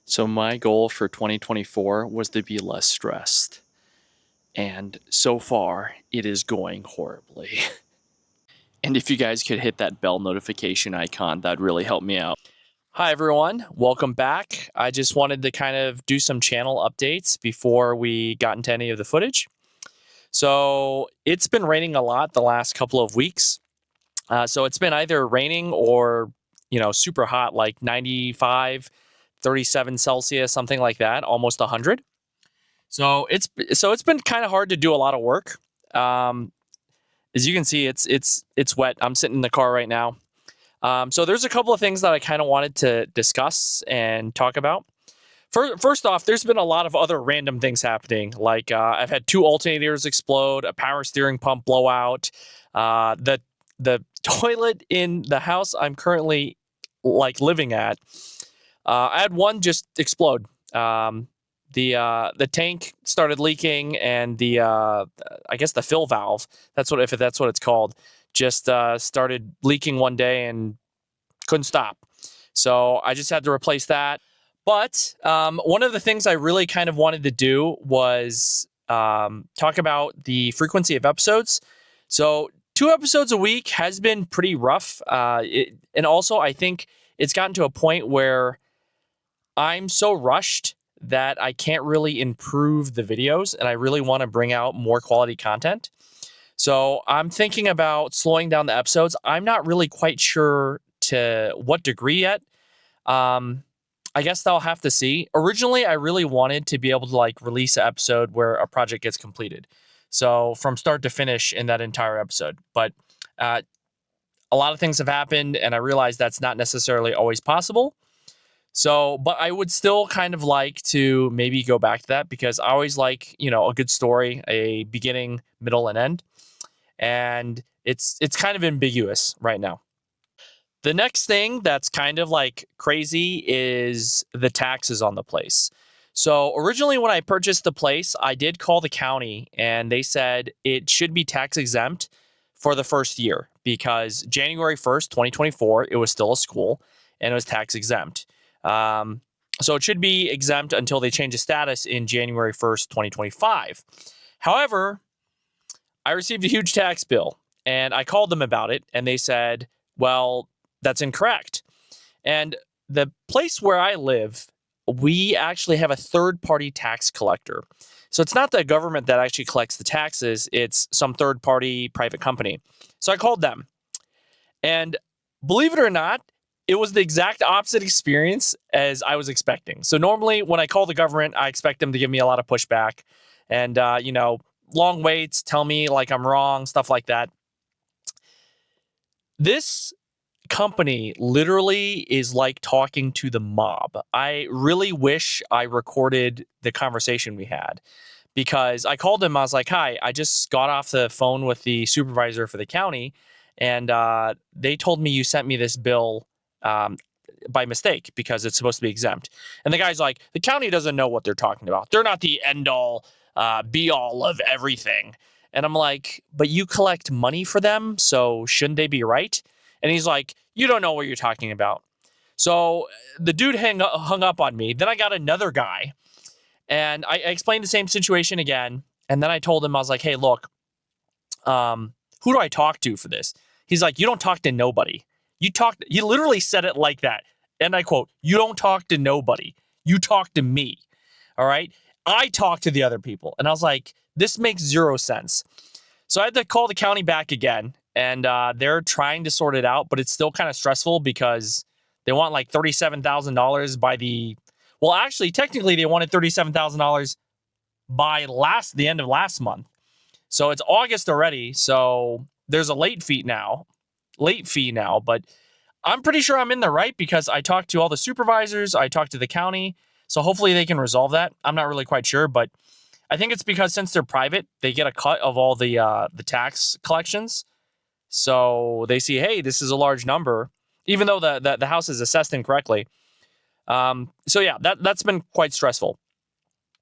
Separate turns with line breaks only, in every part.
So my goal for 2024 was to be less stressed. And so far, it is going horribly. And if you guys could hit that bell notification icon, that'd really help me out. Hi, everyone. Welcome back. I just wanted to kind of do some channel updates before we got into any of the footage. So it's been raining a lot the last couple of weeks. So it's been either raining or, super hot, like 95, 37 Celsius, something like that, almost 100. So it's been kind of hard to do a lot of work. As you can see, it's wet. I'm sitting in the car right now. So there's a couple of things that I kind of wanted to discuss and talk about. First off, there's been a lot of other random things happening. Like I've had 2 alternators explode, a power steering pump blowout, the toilet in the house I'm currently living at. I had one just explode. The tank started leaking, and the I guess the fill valve, if that's what it's called, just started leaking one day and couldn't stop. So I just had to replace that. But one of the things I really kind of wanted to do was talk about the frequency of episodes. So 2 episodes a week has been pretty rough. And also, I think it's gotten to a point where I'm so rushed that I can't really improve the videos, and I really want to bring out more quality content. So I'm thinking about slowing down the episodes. I'm not really quite sure to what degree yet. I guess I'll have to see. Originally, I really wanted to be able to release an episode where a project gets completed. So from start to finish in that entire episode. But a lot of things have happened, and I realize that's not necessarily always possible. So, but I would still kind of like to maybe go back to that, because I always like, a good story, a beginning, middle, and end. And it's kind of ambiguous right now. The next thing that's kind of crazy is the taxes on the place. So originally when I purchased the place, I did call the county, and they said it should be tax exempt for the first year, because January 1st, 2024, it was still a school and it was tax exempt. So it should be exempt until they change the status in January 1st, 2025. However, I received a huge tax bill, and I called them about it, and they said, well, that's incorrect. And the place where I live, we actually have a third-party tax collector. So it's not the government that actually collects the taxes, it's some third-party private company. So I called them. And believe it or not, it was the exact opposite experience as I was expecting. So normally when I call the government, I expect them to give me a lot of pushback and, long waits, tell me I'm wrong, stuff like that. This company literally is like talking to the mob. I really wish I recorded the conversation we had, because I called him. I was like, hi, I just got off the phone with the supervisor for the county, and they told me you sent me this bill by mistake because it's supposed to be exempt. And the guy's like, the county doesn't know what they're talking about. They're not the end all, be all of everything. And I'm like, but you collect money for them, so shouldn't they be right? And he's like, you don't know what you're talking about. So the dude hung up on me. Then I got another guy, and I explained the same situation again. And then I told him, I was like, hey, look, who do I talk to for this? He's like, you don't talk to nobody. You literally said it like that. And I quote, you don't talk to nobody. You talk to me. All right. I talk to the other people. And I was like, this makes zero sense. So I had to call the county back again, and they're trying to sort it out, but it's still kind of stressful because they want $37,000 by well, actually, technically they wanted $37,000 by the end of last month. So it's August already. So there's a late fee now, but I'm pretty sure I'm in the right because I talked to all the supervisors. I talked to the county. So hopefully they can resolve that. I'm not really quite sure, but I think it's because since they're private, they get a cut of all the tax collections. So they see, hey, this is a large number, even though the house is assessed incorrectly. So yeah, that's been quite stressful.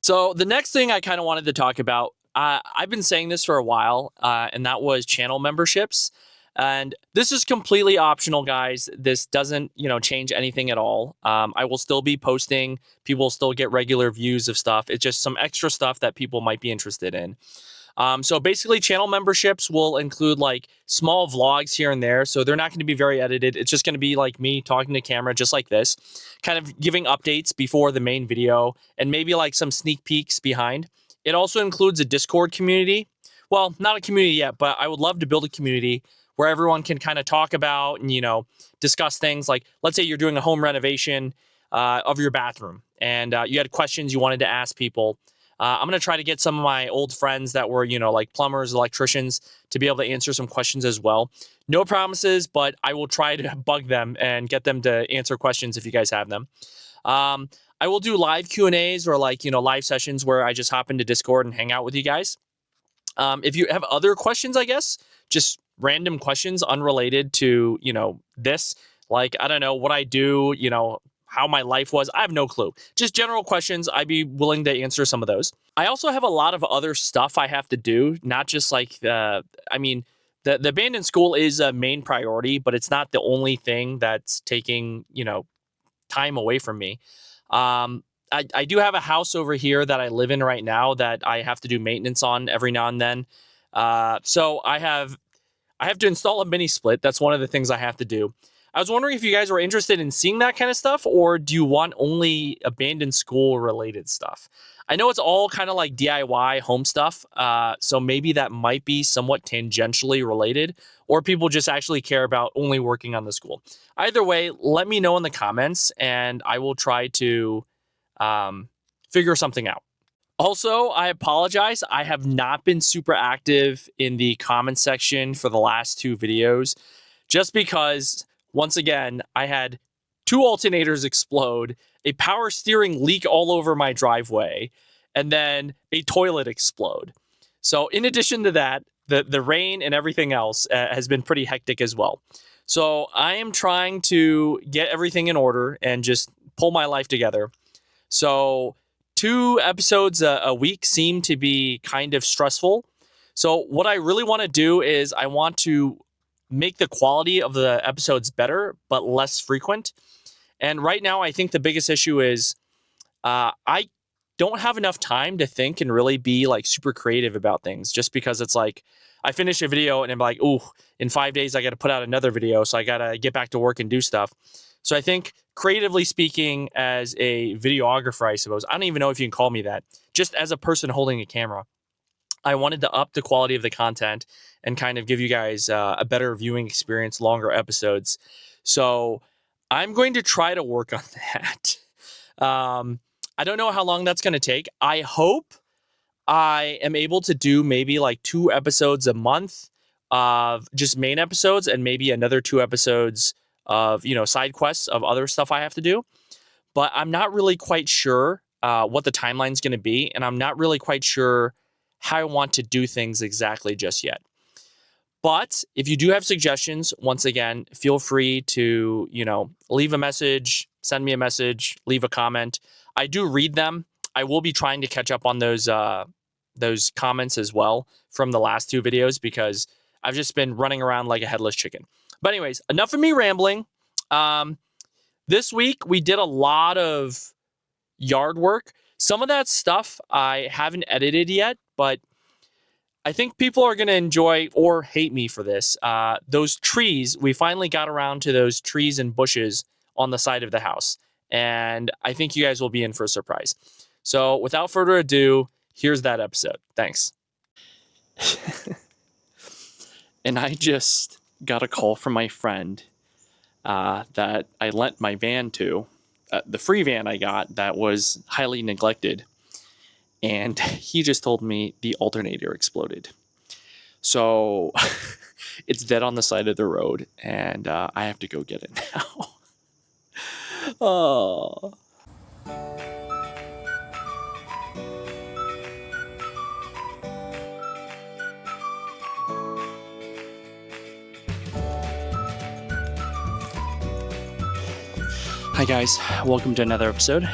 So the next thing I kind of wanted to talk about, I've been saying this for a while, and that was channel memberships. And this is completely optional, guys. This doesn't, change anything at all. I will still be posting. People will still get regular views of stuff. It's just some extra stuff that people might be interested in. So basically, channel memberships will include like small vlogs here and there. So they're not going to be very edited. It's just going to be like me talking to camera, just like this, kind of giving updates before the main video and maybe like some sneak peeks behind. It also includes a Discord community. Well, not a community yet, but I would love to build a community where everyone can kind of talk about and, discuss things like, let's say you're doing a home renovation of your bathroom and you had questions you wanted to ask people. I'm going to try to get some of my old friends that were, like plumbers, electricians, to be able to answer some questions as well. No promises, but I will try to bug them and get them to answer questions if you guys have them. I will do live Q&As or live sessions where I just hop into Discord and hang out with you guys. If you have other questions, I guess, just random questions unrelated to, this, like, I don't know what I do, how my life was. I have no clue. Just general questions. I'd be willing to answer some of those. I also have a lot of other stuff I have to do, not just like the abandoned school is a main priority, but it's not the only thing that's taking, time away from me. I do have a house over here that I live in right now that I have to do maintenance on every now and then. So I have to install a mini split. That's one of the things I have to do. I was wondering if you guys were interested in seeing that kind of stuff, or do you want only abandoned school related stuff? I know it's all kind of like DIY home stuff, so maybe that might be somewhat tangentially related, or people just actually care about only working on the school. Either way, let me know in the comments, and I will try to figure something out. Also, I apologize. I have not been super active in the comment section for the last 2 videos, just because, once again, I had 2 alternators explode, a power steering leak all over my driveway, and then a toilet explode. So in addition to that, the rain and everything else has been pretty hectic as well. So I am trying to get everything in order and just pull my life together. So 2 episodes a week seem to be kind of stressful. So what I really want to do is I want to make the quality of the episodes better, but less frequent. And right now, I think the biggest issue is I don't have enough time to think and really be like super creative about things, just because it's like I finish a video and I'm like, ooh, in 5 days, I got to put out another video. So I got to get back to work and do stuff. So I think creatively speaking, as a videographer, I suppose, I don't even know if you can call me that, just as a person holding a camera, I wanted to up the quality of the content and kind of give you guys a better viewing experience, longer episodes. So I'm going to try to work on that. I don't know how long that's going to take. I hope I am able to do maybe like 2 episodes a month of just main episodes and maybe another 2 episodes of, side quests of other stuff I have to do. But I'm not really quite sure what the timeline is going to be. And I'm not really quite sure how I want to do things exactly just yet. But if you do have suggestions, once again, feel free to, leave a message, send me a message, leave a comment. I do read them. I will be trying to catch up on those comments as well from the last 2 videos, because I've just been running around like a headless chicken. But anyways, enough of me rambling. This week, we did a lot of yard work. Some of that stuff I haven't edited yet, but I think people are going to enjoy or hate me for this. Those trees, we finally got around to those trees and bushes on the side of the house. And I think you guys will be in for a surprise. So without further ado, here's that episode. Thanks. And I just got a call from my friend that I lent my van to, the free van I got that was highly neglected. And he just told me the alternator exploded. So it's dead on the side of the road, and I have to go get it now. Oh. Hi guys, welcome to another episode.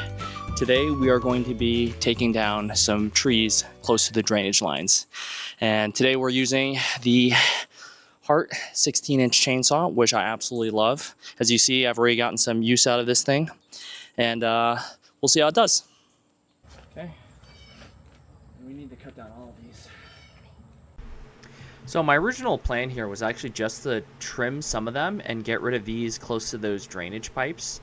Today we are going to be taking down some trees close to the drainage lines. And today we're using the Hart 16-inch chainsaw, which I absolutely love. As you see, I've already gotten some use out of this thing, and we'll see how it does. Okay, we need to cut down all of these. So my original plan here was actually just to trim some of them and get rid of these close to those drainage pipes.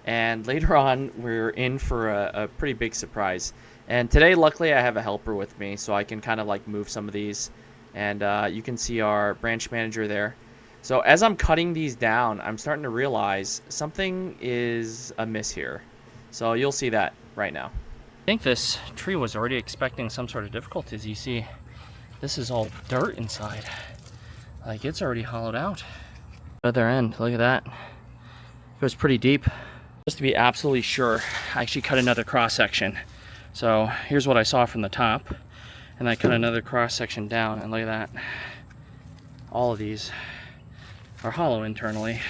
And later on, we're in for a pretty big surprise. And today, luckily, I have a helper with me, so I can kind of like move some of these. And you can see our branch manager there. So as I'm cutting these down, I'm starting to realize something is amiss here. So you'll see that right now. I think this tree was already expecting some sort of difficulties. You see, this is all dirt inside. Like, it's already hollowed out. Other end, look at that. It goes pretty deep. Just to be absolutely sure, I actually cut another cross section. So here's what I saw from the top, and I cut another cross section down, and look at that. All of these are hollow internally.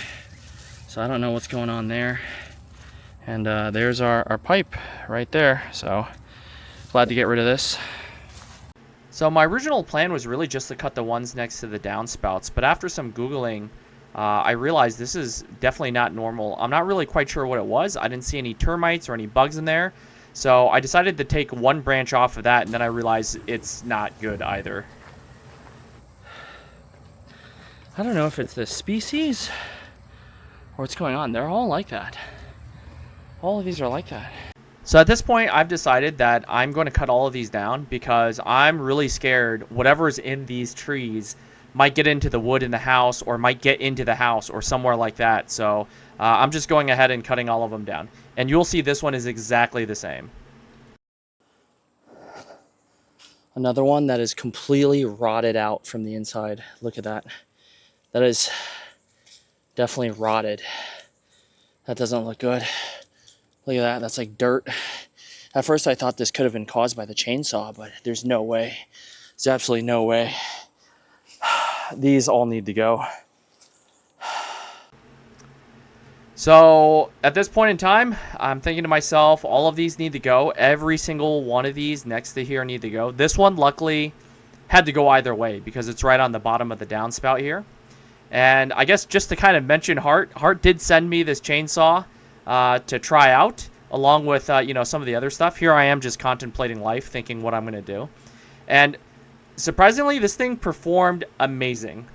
So I don't know what's going on there. And there's our pipe right there. So glad to get rid of this. So my original plan was really just to cut the ones next to the downspouts, but after some Googling, I realized this is definitely not normal. I'm not really quite sure what it was. I didn't see any termites or any bugs in there. So I decided to take one branch off of that, and then I realized it's not good either. I don't know if it's the species or what's going on. They're all like that. All of these are like that. So at this point, I've decided that I'm going to cut all of these down because I'm really scared whatever's in these trees might get into the wood in the house or might get into the house or somewhere like that. So I'm just going ahead and cutting all of them down. And you'll see this one is exactly the same. Another one that is completely rotted out from the inside. Look at that. That is definitely rotted. That doesn't look good. Look at that. That's like dirt. At first I thought this could have been caused by the chainsaw, but there's no way. There's absolutely no way. These all need to go. So at this point in time, I'm thinking to myself, all of these need to go. Every single one of these next to here need to go. This one luckily had to go either way because it's right on the bottom of the downspout here. And I guess just to kind of mention Hart did send me this chainsaw to try out, along with you know, some of the other stuff. Here I am just contemplating life, thinking what I'm going to do. And surprisingly, this thing performed amazing.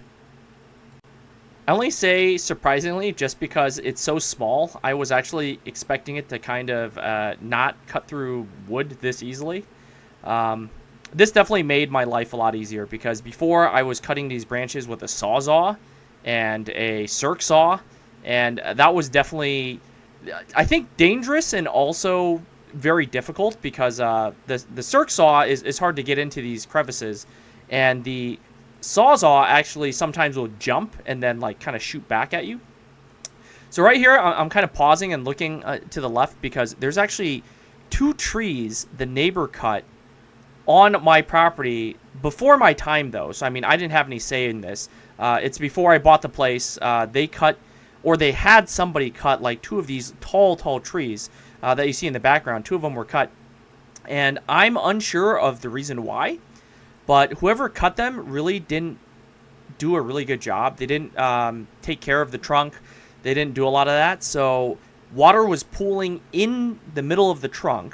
I only say surprisingly just because it's so small. I was actually expecting it to kind of not cut through wood this easily. This definitely made my life a lot easier because before I was cutting these branches with a sawzall and a circ saw, and that was definitely, I think, dangerous and also very difficult because the circ saw is hard to get into these crevices, and the sawzall actually sometimes will jump and then like kind of shoot back at you. So right here I'm kind of pausing and looking to the left because there's actually 2 trees the neighbor cut on my property before my time though. So I mean, I didn't have any say in this. It's before I bought the place. They cut, or they had somebody cut like 2 of these tall trees that you see in the background. 2 of them were cut, and I'm unsure of the reason why, but whoever cut them really didn't do a really good job. They didn't take care of the trunk. They didn't do a lot of that. So water was pooling in the middle of the trunk,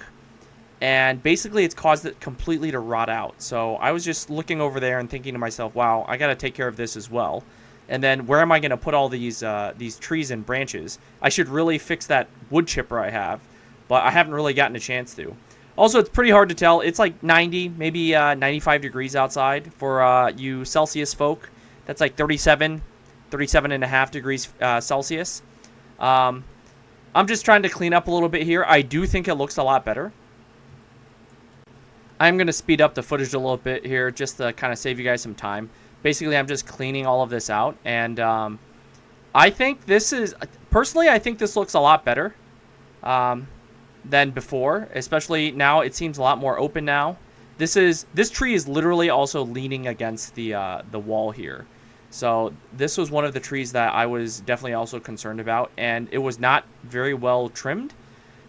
and basically it's caused it completely to rot out. So I was just looking over there and thinking to myself, wow, I got to take care of this as well. And then where am I going to put all these trees and branches? I should really fix that wood chipper I have, but I haven't really gotten a chance to. Also, it's pretty hard to tell. It's like 90, maybe 95 degrees outside for you Celsius folk. That's like 37 and a half degrees Celsius. I'm just trying to clean up a little bit here. I do think it looks a lot better. I'm going to speed up the footage a little bit here just to kind of save you guys some time. Basically, I'm just cleaning all of this out, and I think this is, personally, I think this looks a lot better than before, especially now. It seems a lot more open now. This tree is literally also leaning against the wall here. So this was one of the trees that I was definitely also concerned about, and it was not very well trimmed.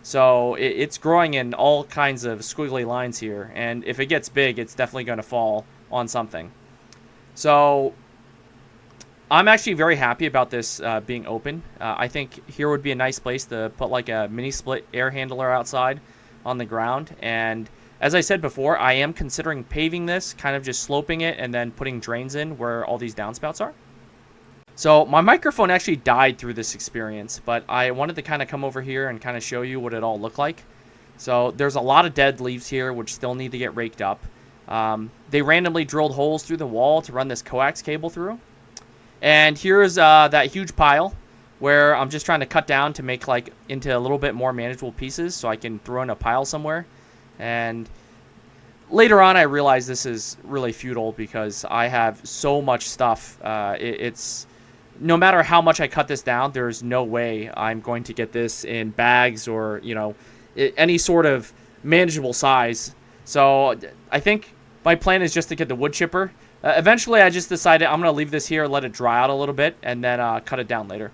So it's growing in all kinds of squiggly lines here, and if it gets big, it's definitely going to fall on something. So
I'm actually very happy about this being open. I think here would be a nice place to put like a mini split air handler outside on the ground. And as I said before, I am considering paving this, kind of just sloping it and then putting drains in where all these downspouts are. So my microphone actually died through this experience, but I wanted to kind of come over here and kind of show you what it all looked like. So there's a lot of dead leaves here, which still need to get raked up. They randomly drilled holes through the wall to run this coax cable through. And here's that huge pile where I'm just trying to cut down to make like into a little bit more manageable pieces so I can throw in a pile somewhere. And later on, I realized this is really futile because I have so much stuff. It's no matter how much I cut this down, there's no way I'm going to get this in bags or, any sort of manageable size. So I think my plan is just to get the wood chipper. Eventually, I just decided I'm going to leave this here, let it dry out a little bit, and then cut it down later.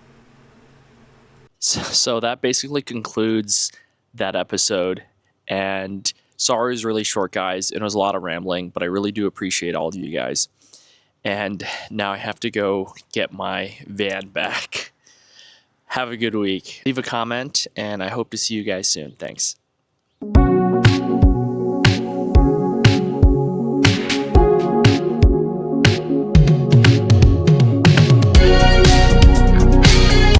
So that basically concludes that episode. And sorry it was really short, guys. It was a lot of rambling, but I really do appreciate all of you guys. And now I have to go get my van back. Have a good week. Leave a comment, and I hope to see you guys soon. Thanks.